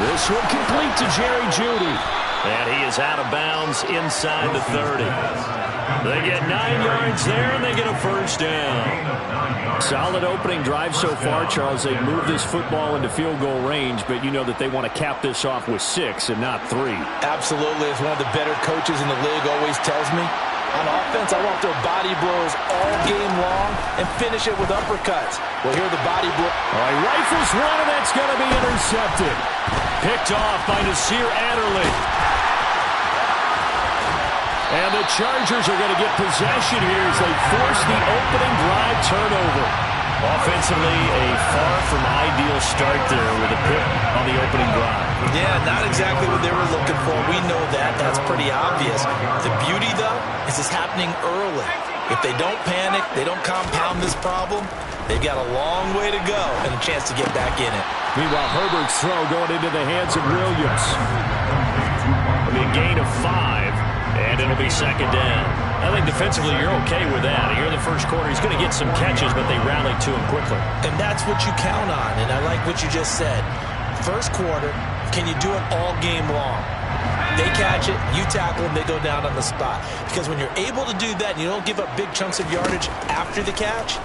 This one complete to Jerry Jeudy. And he is out of bounds inside the 30. They get 9 yards there, and they get a first down. Solid opening drive so far, Charles. They move this football into field goal range, but you know that they want to cap this off with 6 and not 3. Absolutely. As one of the better coaches in the league always tells me, on offense, I want their body blows all game long and finish it with uppercuts. Well, here are the body blows. All right, rifles one, and that's going to be intercepted. Picked off by Nasir Adderley. And the Chargers are going to get possession here as they force the opening drive turnover. Offensively, a far from ideal start there with a pick on the opening drive. Yeah, not exactly what they were looking for. We know that. That's pretty obvious. The beauty, though, is it's happening early. If they don't panic, they don't compound this problem, they've got a long way to go and a chance to get back in it. Meanwhile, Herbert's throw going into the hands of Williams. It'll be a gain of 5, and it'll be second down. I think defensively you're okay with that. Here in the first quarter, he's going to get some catches, but they rally to him quickly. And that's what you count on, and I like what you just said. First quarter, can you do it all game long? They catch it, you tackle them, they go down on the spot. Because when you're able to do that and you don't give up big chunks of yardage after the catch,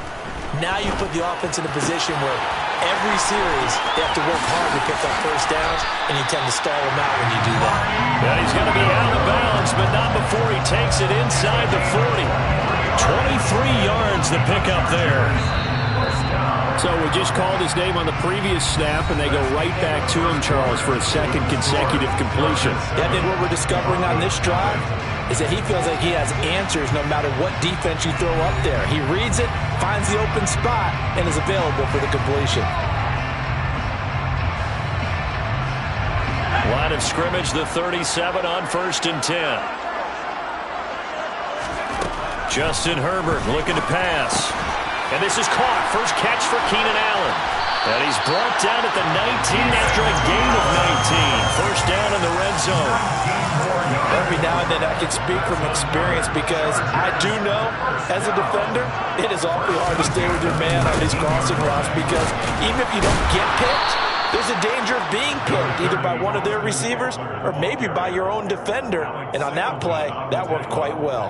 now you put the offense in a position where every series they have to work hard to pick up first downs, and you tend to stall them out when you do that. Yeah, he's going to be out of bounds, but not before he takes it inside the 40. 23 yards to pick up there. So we just called his name on the previous snap, and they go right back to him, Charles, for a second consecutive completion. Yeah, I think what we're discovering on this drive is that he feels like he has answers no matter what defense you throw up there. He reads it, finds the open spot, and is available for the completion. Line of scrimmage, the 37 on 1st and 10. Justin Herbert looking to pass. And this is caught. First catch for Keenan Allen. And he's brought down at the 19 after a gain of 19. First down in the red zone. Every now and then I can speak from experience because I do know, as a defender, it is awfully hard to stay with your man on these crossing routes because even if you don't get picked, there's a danger of being picked either by one of their receivers or maybe by your own defender. And on that play, that worked quite well.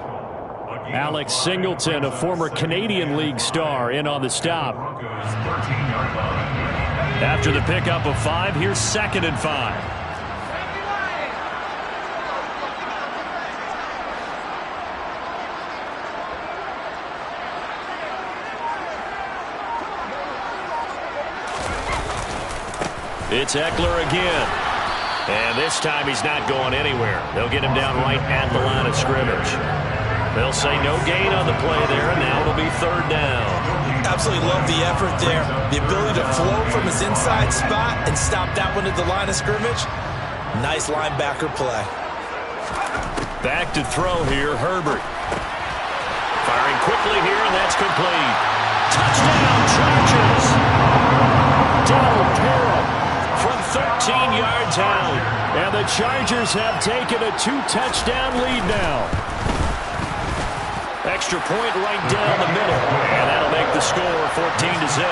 Alex Singleton, a former Canadian League star, in on the stop. After the pickup of 5, here's 2nd and 5. It's Eckler again. And this time he's not going anywhere. They'll get him down right at the line of scrimmage. They'll say no gain on the play there, and now it'll be 3rd down. Absolutely love the effort there. The ability to flow from his inside spot and stop that one at the line of scrimmage. Nice linebacker play. Back to throw here, Herbert. Firing quickly here, and that's complete. Touchdown, Chargers! Donald Parham from 13 yards out. And the Chargers have taken a 2-touchdown lead now. Extra point right down the middle. And that'll make the score 14-0.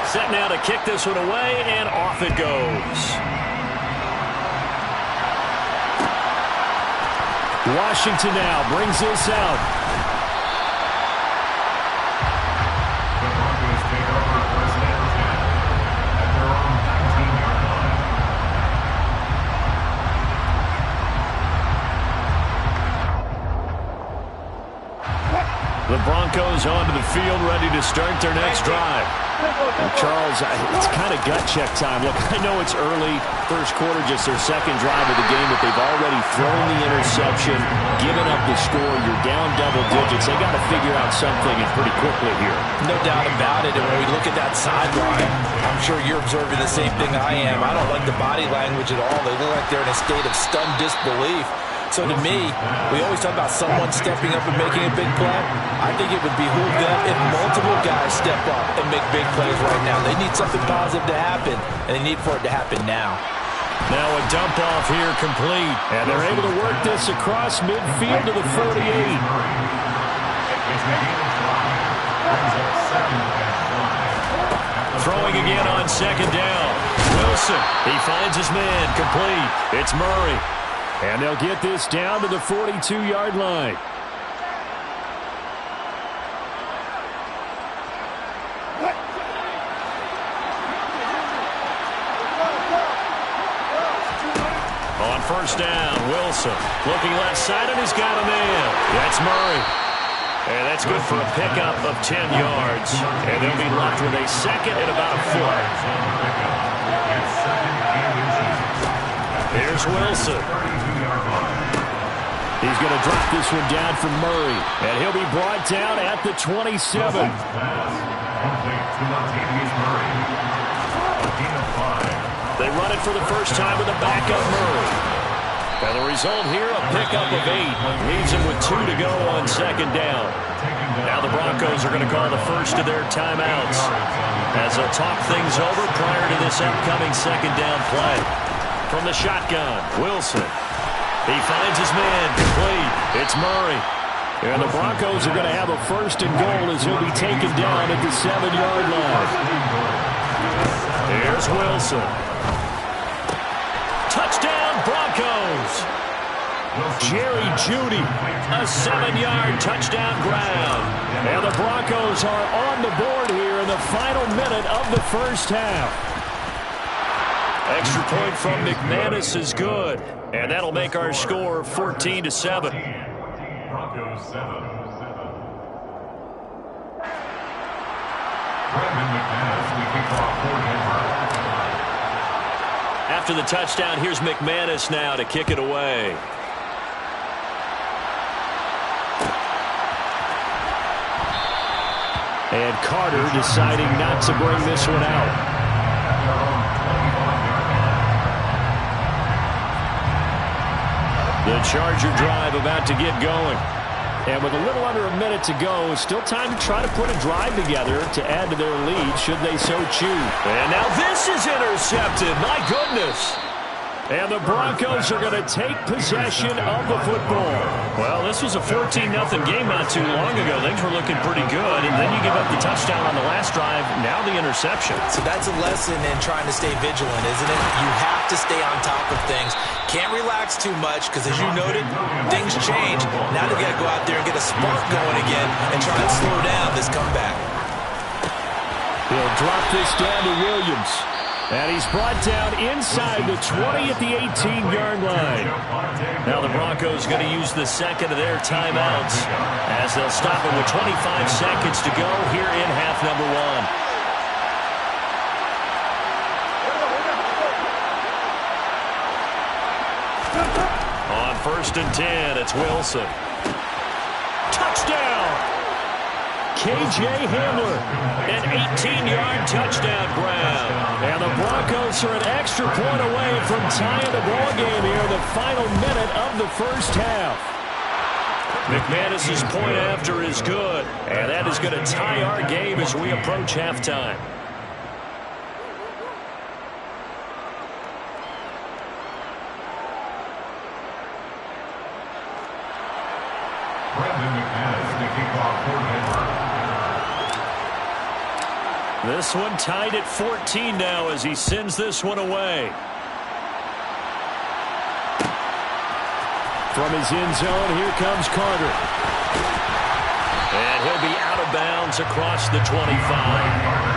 Set now to kick this one away, and off it goes. Washington now brings this out. The Broncos take over 1st and 10 at their own 19-yard line. The Broncos onto the field, ready to start their next drive. And Charles, it's kind of gut check time. Look, I know it's early, first quarter, just their 2nd drive of the game, but they've already thrown the interception, given up the score. You're down double digits. They got to figure out something and pretty quickly here. No doubt about it. And when we look at that sideline, I'm sure you're observing the same thing I am. I don't like the body language at all. They look like they're in a state of stunned disbelief. So to me, we always talk about someone stepping up and making a big play. I think it would behoove them if multiple guys step up and make big plays right now. They need something positive to happen, and they need for it to happen now. Now a dump off here complete. And they're able to work this across midfield to the 48. It's McGinnis brings up 2nd and 5. Throwing again on second down. Wilson, he finds his man, complete. It's Murray. And they'll get this down to the 42-yard line. On first down, Wilson looking left side, and he's got a man. That's Murray. And that's good for a pickup of 10 yards. And they'll be left with a second and about a foot. Here's Wilson. He's going to drop this one down for Murray. And he'll be brought down at the 27. They run it for the first time with a backup Murray. And the result here, a pickup of 8. Leaves him with 2 to go on second down. Now the Broncos are going to call the first of their timeouts as they'll talk things over prior to this upcoming second down play. From the shotgun, Wilson. He finds his man, complete. It's Murray. And the Broncos are going to have a first and goal as he'll be taken down at the 7-yard line. Here's Wilson. Touchdown, Broncos. Jerry Jeudy, a 7-yard touchdown grab. And the Broncos are on the board here in the final minute of the first half. Extra point from McManus is good. And that'll make our score 14-7. Broncos 7. After the touchdown, here's McManus now to kick it away. And Carter deciding not to bring this one out. The Charger drive about to get going. And with a little under a minute to go, still time to try to put a drive together to add to their lead should they so choose. And now this is intercepted. My goodness. And the Broncos are going to take possession of the football. Well, this was a 14-0 game not too long ago. Things were looking pretty good. And then you give up the touchdown on the last drive. Now the interception. So that's a lesson in trying to stay vigilant, isn't it? You have to stay on top of things. Can't relax too much because, as you noted, things change. Now they've got to go out there and get a spark going again and try and slow down this comeback. He'll drop this down to Williams. And he's brought down inside the 20 at the 18-yard line. Now the Broncos going to use the second of their timeouts as they'll stop it with 25 seconds to go here in half number 1. On first and 10, it's Wilson. Touchdown! K.J. Hamler, an 18-yard touchdown grab. And the Broncos are an extra point away from tying the ball game here in the final minute of the first half. McManus's point after is good, and that is going to tie our game as we approach halftime. This one tied at 14 now as he sends this one away. From his end zone, here comes Carter. And he'll be out of bounds across the 25.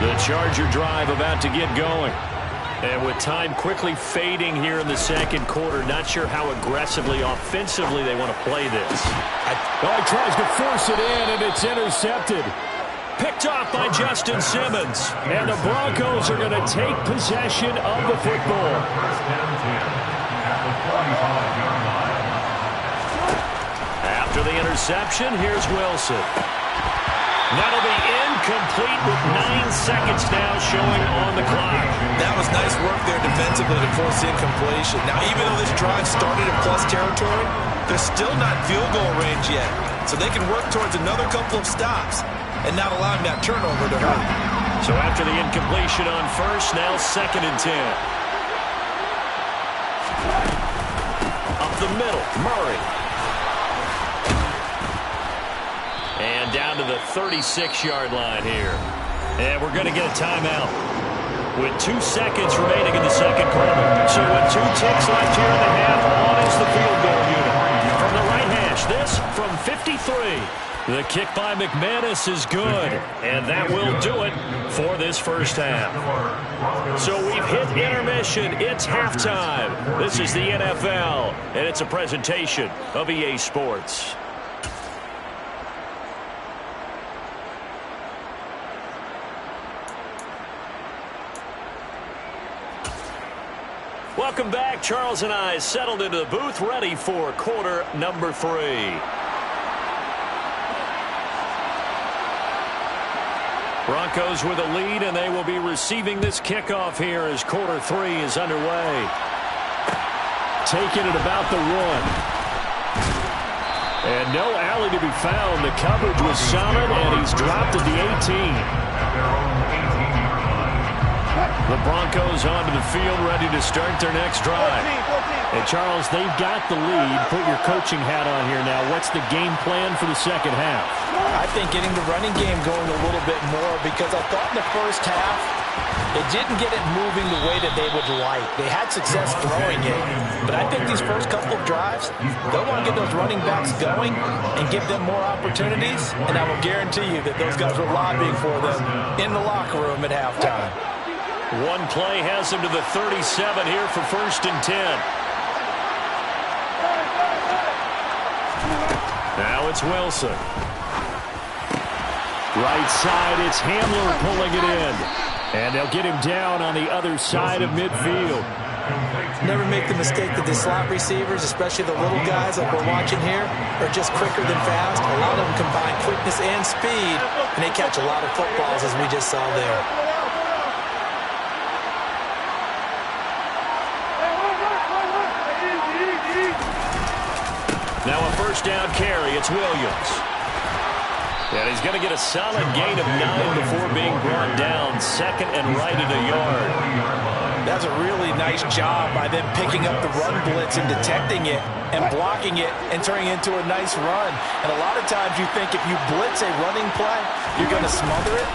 The Charger drive about to get going. And with time quickly fading here in the second quarter, not sure how aggressively, offensively they want to play this. He tries to force it in, and it's intercepted. Picked off by Justin Simmons. And the Broncos are going to take possession of the football. After the interception, here's Wilson. That'll be incomplete with 9 seconds now showing on the clock. That was nice work there defensively to force incompletion. Now, even though this drive started in plus territory, they're still not field goal range yet. So they can work towards another couple of stops and not allowing that turnover to hurt. So after the incompletion on first, now 2nd and 10. Up the middle, Murray. And down to the 36-yard line here. And we're going to get a timeout with 2 seconds remaining in the second quarter. So with 2 ticks left here in the half, on is the field goal unit. From the right hash, this from 53. The kick by McManus is good, and that will do it for this first half. So we've hit intermission. It's halftime. This is the NFL, and it's a presentation of EA Sports. Welcome back. Charles and I settled into the booth, ready for quarter number 3. Broncos with a lead, and they will be receiving this kickoff here as quarter 3 is underway. Taking it about the 1. And no alley to be found. The coverage was solid, and he's dropped at the 18. The Broncos onto the field, ready to start their next drive. And Charles, they've got the lead. Put your coaching hat on here now. What's the game plan for the second half? I think getting the running game going a little bit more, because I thought in the first half they didn't get it moving the way that they would like. They had success throwing it, but I think these first couple of drives, they'll want to get those running backs going and give them more opportunities, and I will guarantee you that those guys were lobbying for them in the locker room at halftime. One play has him to the 37 here for 1st and 10. Now it's Wilson. Right side, it's Hamler pulling it in. And they'll get him down on the other side of midfield. Never make the mistake that the slot receivers, especially the little guys like we're watching here, are just quicker than fast. A lot of them combine quickness and speed, and they catch a lot of footballs, as we just saw there. Now a first down carry. It's Williams. And he's going to get a solid gain of 9 before being brought down. 2nd and right at a yard. That's a really nice job by them picking up the run blitz and detecting it and blocking it and turning it into a nice run. And a lot of times you think if you blitz a running play, you're going to smother it.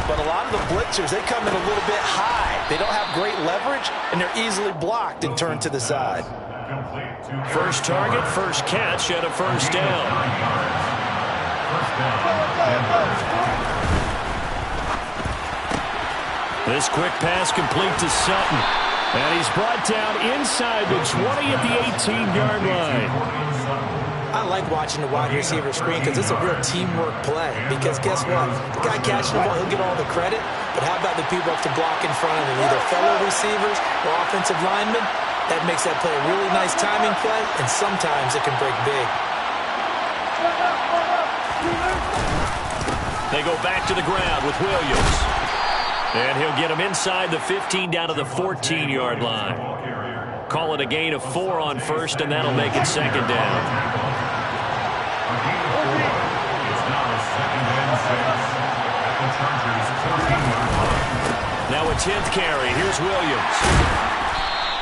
But a lot of the blitzers, they come in a little bit high. They don't have great leverage, and they're easily blocked and turned to the side. First target, first catch, and a first down. This quick pass complete to Sutton. And he's brought down inside the 20 at the 18-yard line. I like watching the wide receiver screen because it's a real teamwork play. Because guess what? The guy catching the ball, he'll get all the credit. But how about the people up to block in front of him, either fellow receivers or offensive linemen? That makes that play a really nice timing play, and sometimes it can break big. They go back to the ground with Williams. And he'll get him inside the 15 down to the 14-yard line. Call it a gain of 4 on first, and that'll make it 2nd down. Now a 10th carry. Here's Williams.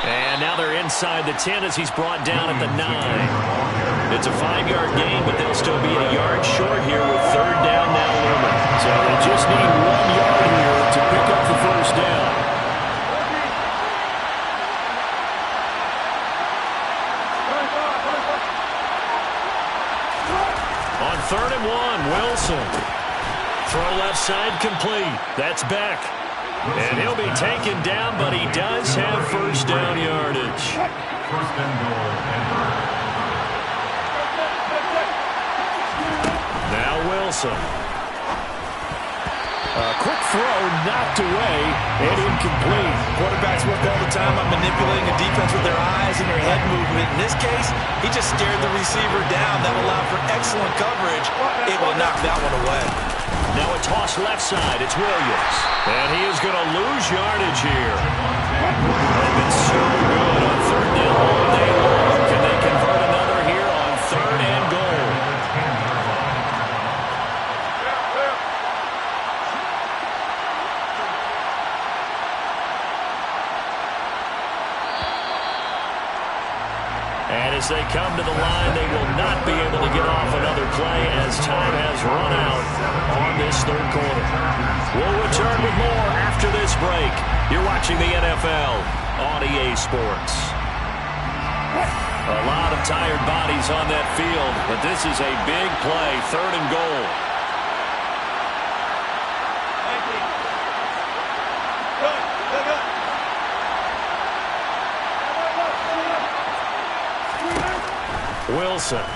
And now they're inside the 10 as he's brought down at the 9. It's a 5-yard gain, but they'll still be a yard short here with 3rd down now looming. So they just need 1 yard here to pick up the first down. On 3rd and 1, Wilson. Throw left side complete. That's Beck. And he'll be taken down, but he does have first down yardage. First and goal. Now Wilson. A quick throw knocked away and incomplete. Quarterbacks work all the time on manipulating a defense with their eyes and their head movement. In this case, he just stared the receiver down. That allowed for excellent coverage. Able to knock that one away. Now a toss left side. It's Williams. And he is going to lose yardage here. They've been so good on 3rd down all day long. Can they convert another here on 3rd and goal? As they come to the line, they will not be able to get off another play as time has run out on this third quarter. We'll return with more after this break. You're watching the NFL on EA Sports. A lot of tired bodies on that field, but this is a big play, 3rd and goal. Wilson. And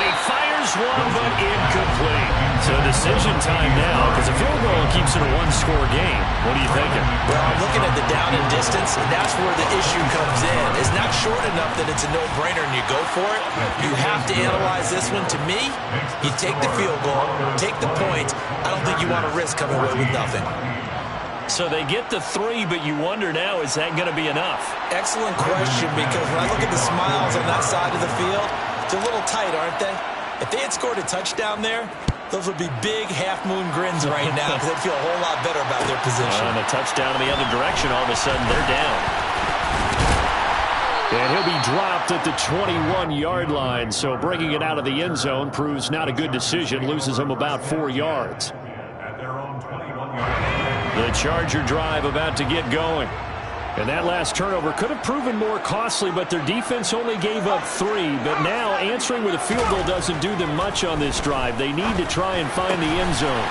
he fires one, but incomplete. So decision time now, because a field goal keeps it a one-score game. What are you thinking? Well, I'm looking at the down and distance, and that's where the issue comes in. It's not short enough that it's a no-brainer and you go for it. You have to analyze this one. To me, you take the field goal, take the point. I don't think you want to risk coming away with nothing. So they get the 3, but you wonder now, is that going to be enough? Excellent question, because when I look at the smiles on that side of the field, they're a little tight, aren't they? If they had scored a touchdown there, those would be big half-moon grins right now because they'd feel a whole lot better about their position. And a touchdown in the other direction, all of a sudden they're down. And he'll be dropped at the 21-yard line, so bringing it out of the end zone proves not a good decision, loses him about 4 yards. The Charger drive about to get going. And that last turnover could have proven more costly, but their defense only gave up 3. But now answering with a field goal doesn't do them much on this drive. They need to try and find the end zone.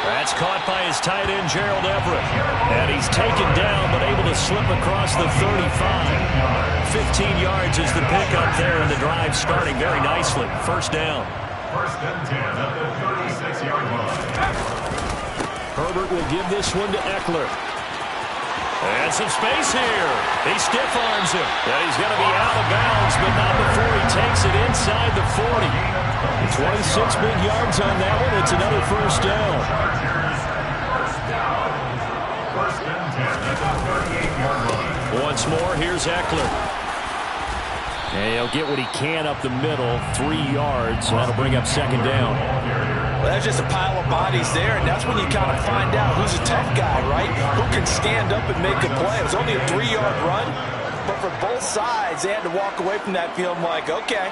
That's caught by his tight end, Gerald Everett. And he's taken down, but able to slip across the 35. 15 yards is the pickup there, and the drive starting very nicely. First down. 1st and 10 at the 36-yard line. Herbert will give this one to Eckler. And some space here. He stiff arms him. And he's going to be out of bounds, but not before he takes it inside the 40. 26 big yards on that one. It's another first down. First and 10 at the 38-yard line. Once more, here's Eckler. And he'll get what he can up the middle, 3 yards, and that'll bring up 2nd down. Well, that's just a pile of bodies there, and that's when you kind of find out who's a tough guy, right? Who can stand up and make a play. It was only a 3-yard run, but for both sides, they had to walk away from that feeling like, okay,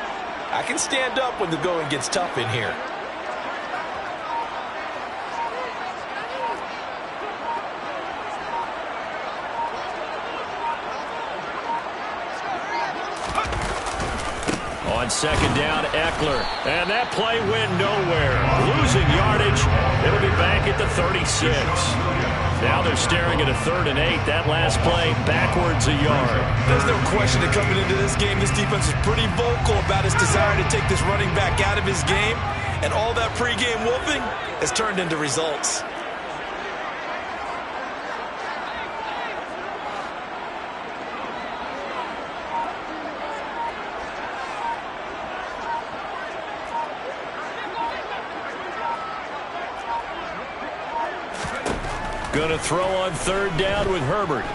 I can stand up when the going gets tough in here. On 2nd down, Eckler. And that play went nowhere. Losing yardage. It'll be back at the 36. Now they're staring at a 3rd and 8. That last play, backwards a yard. There's no question that coming into this game, this defense is pretty vocal about its desire to take this running back out of his game. And all that pregame wolfing has turned into results. Going to throw on 3rd down with Herbert.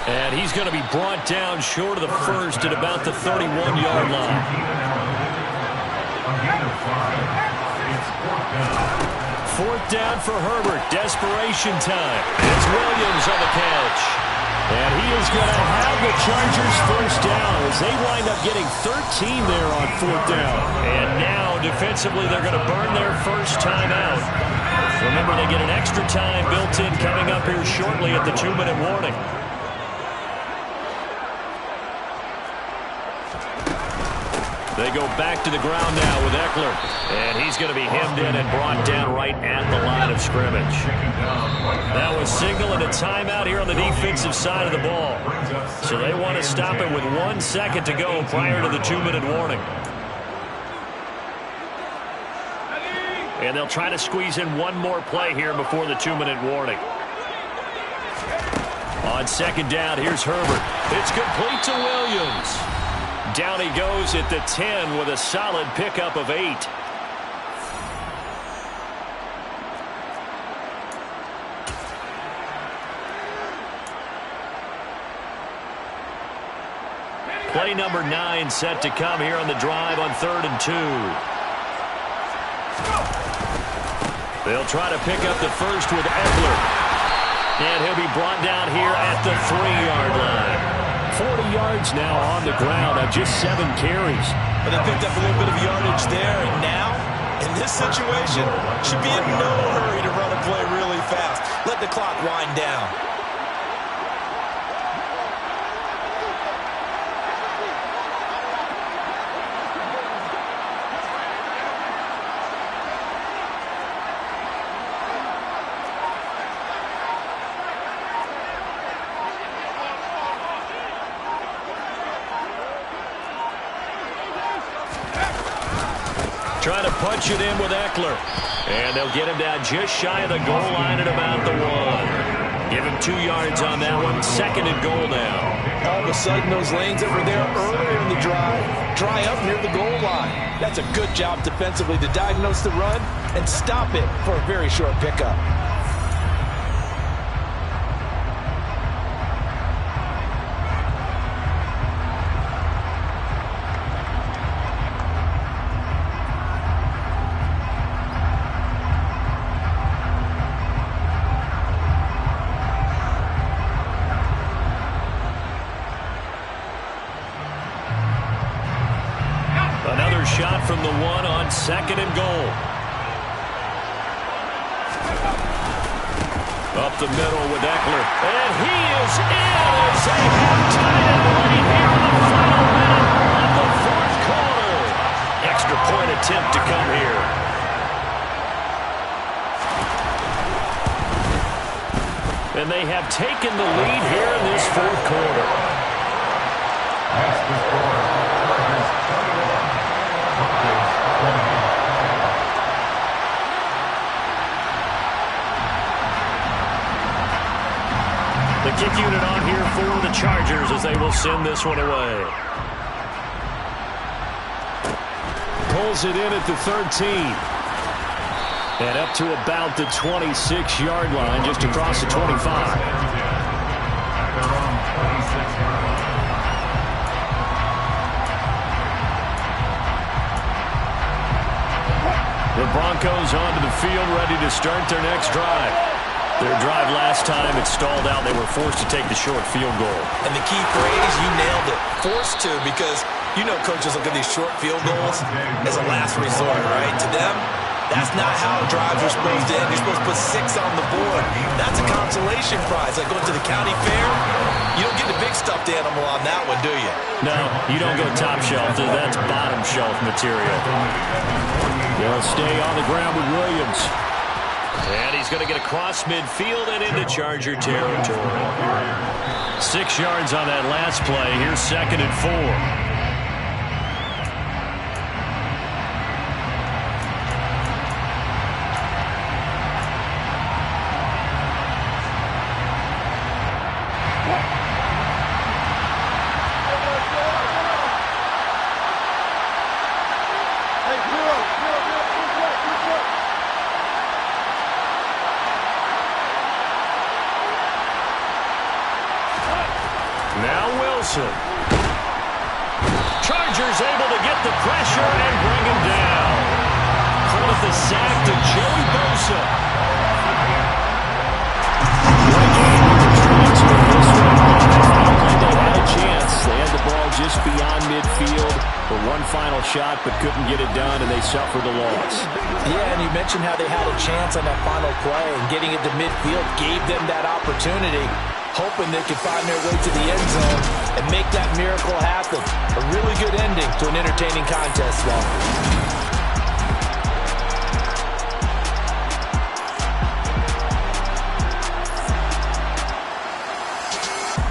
And he's going to be brought down short of the first at about the 31-yard line. 4th down for Herbert. Desperation time. It's Williams on the catch. And he is going to have the Chargers first down as they wind up getting 13 there on 4th down. And now, defensively, they're going to burn their first time out. Remember, they get an extra time built in coming up here shortly at the 2-minute warning. They go back to the ground now with Eckler. And he's going to be hemmed in and brought down right at the line of scrimmage. That was signal and a timeout here on the defensive side of the ball. So they want to stop it with 1 second to go prior to the 2-minute warning. And they'll try to squeeze in one more play here before the 2-minute warning. On 2nd down, here's Herbert. It's complete to Williams. Down he goes at the 10 with a solid pickup of 8. Play number 9 set to come here on the drive on 3rd and 2. They'll try to pick up the first with Eckler. And he'll be brought down here at the 3-yard line. 40 yards now on the ground on just 7 carries. But they picked up a little bit of yardage there, and now, in this situation, should be in no hurry to run a play really fast. Let the clock wind down. Trying to punch it in with Eckler. And they'll get him down just shy of the goal line at about the 1. Give him 2 yards on that one. 2nd and goal now. All of a sudden, those lanes that were there earlier in the drive dry up near the goal line. That's a good job defensively to diagnose the run and stop it for a very short pickup. Another shot from the 1 on 2nd and goal. Up the middle with Eckler. And he is in as they have tied it right here in the final minute of the 4th quarter. Extra point attempt to come here. And they have taken the lead here in this 4th quarter. That's the score. The kick unit on here for the Chargers as they will send this one away. Pulls it in at the 13. And up to about the 26-yard line, just across the 25. The Broncos onto the field, ready to start their next drive. Their drive last time, it stalled out. They were forced to take the short field goal. And the key phrase, you nailed it, forced to, because you know coaches look at these short field goals as a last resort, right? To them, that's not how drives are supposed to end. You're supposed to put 6 on the board. That's a consolation prize. Like going to the county fair, you don't get the big stuffed animal on that one, do you? No, you don't go top shelf. That's bottom shelf material. They'll stay on the ground with Williams. And he's going to get across midfield and into Charger territory. 6 yards on that last play. Here's 2nd and 4. Now Wilson. Chargers able to get the pressure and bring him down. Credit the sack to Joey Bosa. They had a chance. They had the ball just beyond midfield for one final shot, but couldn't get it done, and they suffered the loss. Yeah, and you mentioned how they had a chance on that final play, and getting it to midfield gave them that opportunity, hoping they could find their way to the end zone and make that miracle happen. A really good ending to an entertaining contest, though.